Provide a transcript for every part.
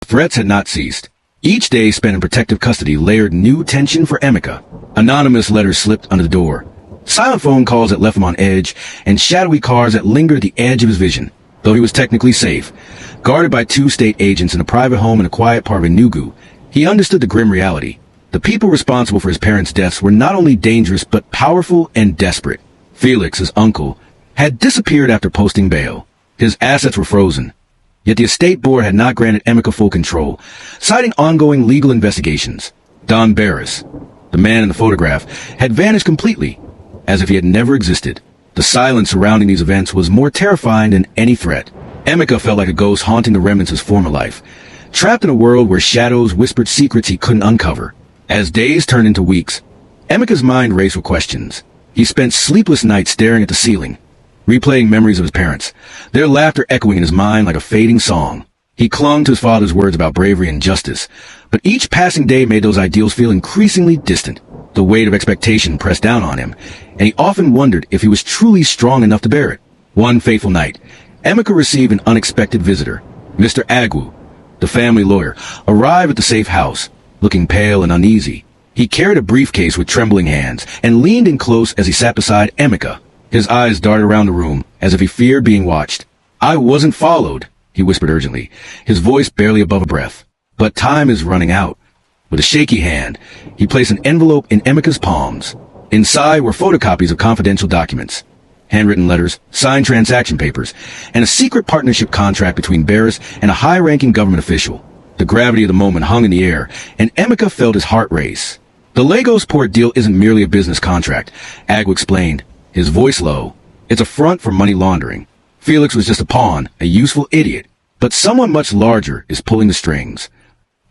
Threats had not ceased. Each day spent in protective custody layered new tension for Emeka. Anonymous letters slipped under the door, silent phone calls that left him on edge, and shadowy cars that lingered at the edge of his vision. Though he was technically safe, guarded by 2 state agents in a private home in a quiet part of Enugu, he understood the grim reality. The people responsible for his parents' deaths were not only dangerous but powerful and desperate. Felix, his uncle, had disappeared after posting bail. His assets were frozen. Yet the estate board had not granted Emeka full control, citing ongoing legal investigations. Don Barris, the man in the photograph, had vanished completely, as if he had never existed. The silence surrounding these events was more terrifying than any threat. Emeka felt like a ghost haunting the remnants of his former life, trapped in a world where shadows whispered secrets he couldn't uncover. As days turned into weeks, Emeka's mind raced with questions. He spent sleepless nights staring at the ceiling, replaying memories of his parents, their laughter echoing in his mind like a fading song. He clung to his father's words about bravery and justice, but each passing day made those ideals feel increasingly distant. The weight of expectation pressed down on him, and he often wondered if he was truly strong enough to bear it. One fateful night, Emeka received an unexpected visitor. Mr. Agwu, the family lawyer, arrived at the safe house, looking pale and uneasy. He carried a briefcase with trembling hands and leaned in close as he sat beside Emeka. His eyes darted around the room, as if he feared being watched. "I wasn't followed," he whispered urgently, his voice barely above a breath. "But time is running out." With a shaky hand, he placed an envelope in Emeka's palms. Inside were photocopies of confidential documents, handwritten letters, signed transaction papers, and a secret partnership contract between Barris and a high-ranking government official. The gravity of the moment hung in the air, and Emeka felt his heart race. "The Lagos port deal isn't merely a business contract," Agwu explained, his voice low. "It's a front for money laundering. Felix was just a pawn, a useful idiot, but someone much larger is pulling the strings."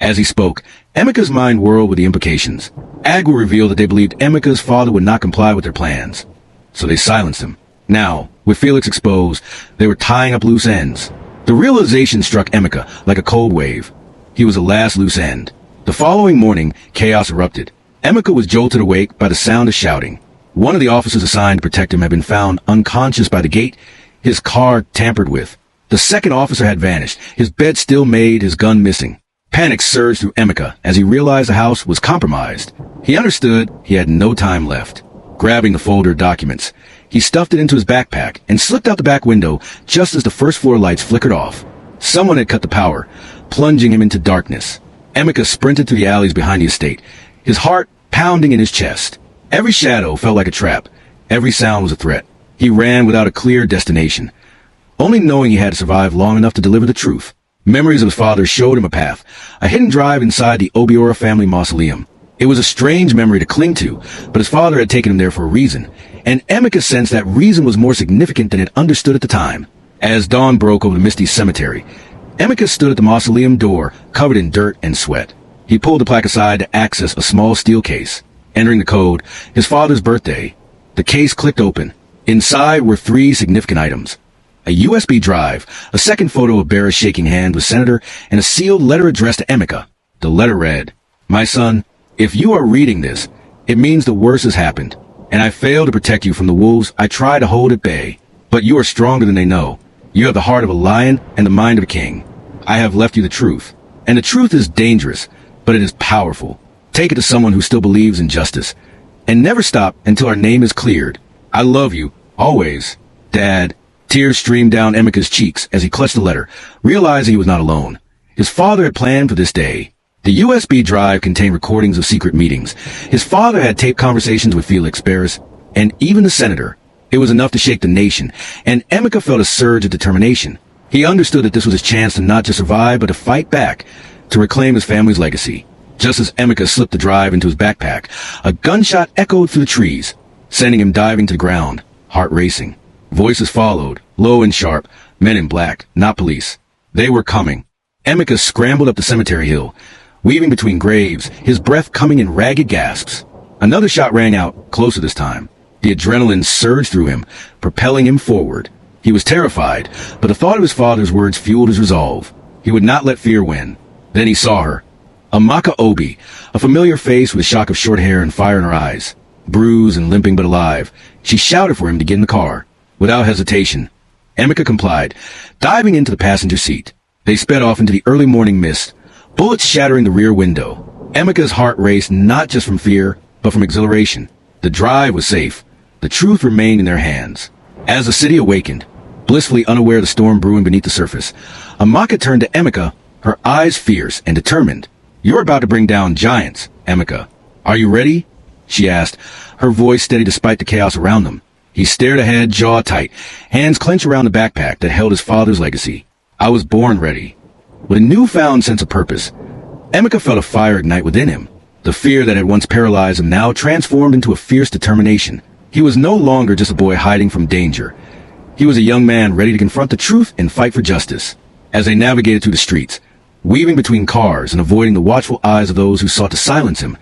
As he spoke, Emeka's mind whirled with the implications. Agwu revealed that they believed Emeka's father would not comply with their plans, so they silenced him. Now, with Felix exposed, they were tying up loose ends. The realization struck Emeka like a cold wave. He was the last loose end. The following morning, chaos erupted. Emeka was jolted awake by the sound of shouting. One of the officers assigned to protect him had been found unconscious by the gate, his car tampered with. The second officer had vanished, his bed still made, his gun missing. Panic surged through Emeka as he realized the house was compromised. He understood he had no time left. Grabbing the folder of documents, he stuffed it into his backpack and slipped out the back window just as the first floor lights flickered off. Someone had cut the power, plunging him into darkness. Emeka sprinted through the alleys behind the estate, his heart pounding in his chest. Every shadow felt like a trap. Every sound was a threat. He ran without a clear destination, only knowing he had to survive long enough to deliver the truth. Memories of his father showed him a path, a hidden drive inside the Obiora family mausoleum. It was a strange memory to cling to, but his father had taken him there for a reason, and Emeka sensed that reason was more significant than it understood at the time. As dawn broke over the misty cemetery, Emeka stood at the mausoleum door, covered in dirt and sweat. He pulled the plaque aside to access a small steel case. Entering the code, his father's birthday. The case clicked open. Inside were 3 significant items: a USB drive, a second photo of Barris shaking hands with Senator, and a sealed letter addressed to Emeka. The letter read, "My son, if you are reading this, it means the worst has happened, and I failed to protect you from the wolves I try to hold at bay. But you are stronger than they know. You have the heart of a lion and the mind of a king. I have left you the truth, and the truth is dangerous, but it is powerful. Take it to someone who still believes in justice, and never stop until our name is cleared. I love you, always, Dad." Tears streamed down Emeka's cheeks as he clutched the letter, realizing he was not alone. His father had planned for this day. The USB drive contained recordings of secret meetings. His father had taped conversations with Felix, Barris, and even the senator. It was enough to shake the nation, and Emeka felt a surge of determination. He understood that this was his chance to not just survive, but to fight back, to reclaim his family's legacy. Just as Emeka slipped the drive into his backpack, a gunshot echoed through the trees, sending him diving to the ground, heart racing. Voices followed, low and sharp, men in black, not police. They were coming. Emeka scrambled up the cemetery hill, weaving between graves, his breath coming in ragged gasps. Another shot rang out, closer this time. The adrenaline surged through him, propelling him forward. He was terrified, but the thought of his father's words fueled his resolve. He would not let fear win. Then he saw her. Amaka Obi, a familiar face with a shock of short hair and fire in her eyes. Bruised and limping but alive, she shouted for him to get in the car. Without hesitation, Emeka complied, diving into the passenger seat. They sped off into the early morning mist, bullets shattering the rear window. Emeka's heart raced not just from fear, but from exhilaration. The drive was safe. The truth remained in their hands. As the city awakened, blissfully unaware of the storm brewing beneath the surface, Amaka turned to Emeka, her eyes fierce and determined. "You're about to bring down giants, Emeka. Are you ready?" she asked, her voice steady despite the chaos around them. He stared ahead, jaw tight, hands clenched around the backpack that held his father's legacy. "I was born ready." With a newfound sense of purpose, Emeka felt a fire ignite within him. The fear that had once paralyzed him now transformed into a fierce determination. He was no longer just a boy hiding from danger. He was a young man ready to confront the truth and fight for justice. As they navigated through the streets, weaving between cars and avoiding the watchful eyes of those who sought to silence him,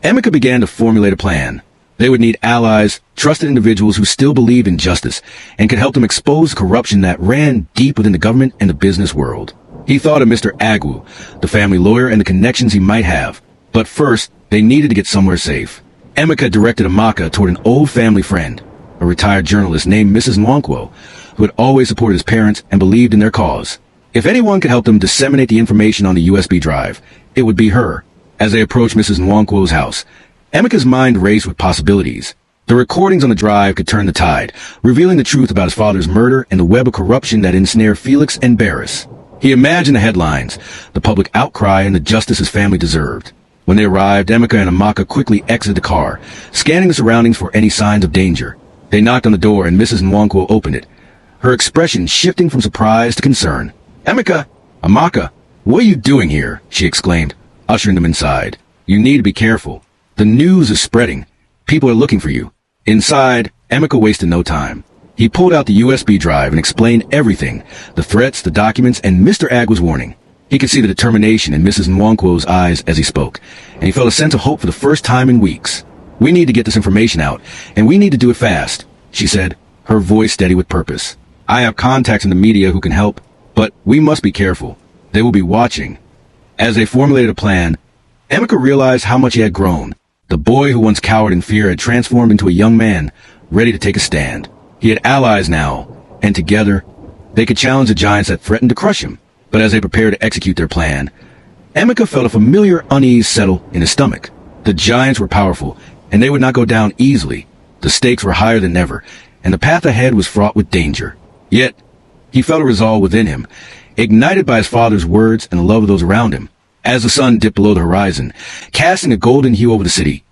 Emeka began to formulate a plan. They would need allies, trusted individuals who still believed in justice and could help them expose the corruption that ran deep within the government and the business world. He thought of Mr. Agwu, the family lawyer, and the connections he might have. But first, they needed to get somewhere safe. Emeka directed Amaka toward an old family friend, a retired journalist named Mrs. Nwankwo, who had always supported his parents and believed in their cause. If anyone could help them disseminate the information on the USB drive, it would be her. As they approached Mrs. Nwankwo's house, Emeka's mind raced with possibilities. The recordings on the drive could turn the tide, revealing the truth about his father's murder and the web of corruption that ensnared Felix and Barris. He imagined the headlines, the public outcry, and the justice his family deserved. When they arrived, Emeka and Amaka quickly exited the car, scanning the surroundings for any signs of danger. They knocked on the door and Mrs. Nwankwo opened it, her expression shifting from surprise to concern. "Emeka! Amaka! What are you doing here?" she exclaimed, ushering them inside. "You need to be careful. The news is spreading. People are looking for you." Inside, Emeka wasted no time. He pulled out the USB drive and explained everything, the threats, the documents, and Mr. Agwa's warning. He could see the determination in Mrs. Nwankwo's eyes as he spoke, and he felt a sense of hope for the first time in weeks. "We need to get this information out, and we need to do it fast," she said, her voice steady with purpose. "I have contacts in the media who can help, but we must be careful. They will be watching." As they formulated a plan, Emeka realized how much he had grown. The boy who once cowered in fear had transformed into a young man, ready to take a stand. He had allies now, and together, they could challenge the giants that threatened to crush him. But as they prepared to execute their plan, Emeka felt a familiar unease settle in his stomach. The giants were powerful, and they would not go down easily. The stakes were higher than ever, and the path ahead was fraught with danger. Yet, he felt a resolve within him, ignited by his father's words and the love of those around him. As the sun dipped below the horizon, casting a golden hue over the city,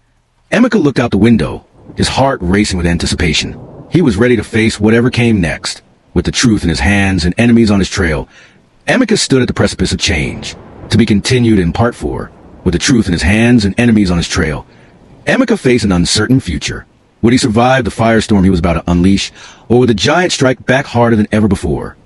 Emeka looked out the window, his heart racing with anticipation. He was ready to face whatever came next. With the truth in his hands and enemies on his trail, Emeka stood at the precipice of change, to be continued in Part 4. With the truth in his hands and enemies on his trail, Emeka faced an uncertain future. Would he survive the firestorm he was about to unleash, or would the giant strike back harder than ever before?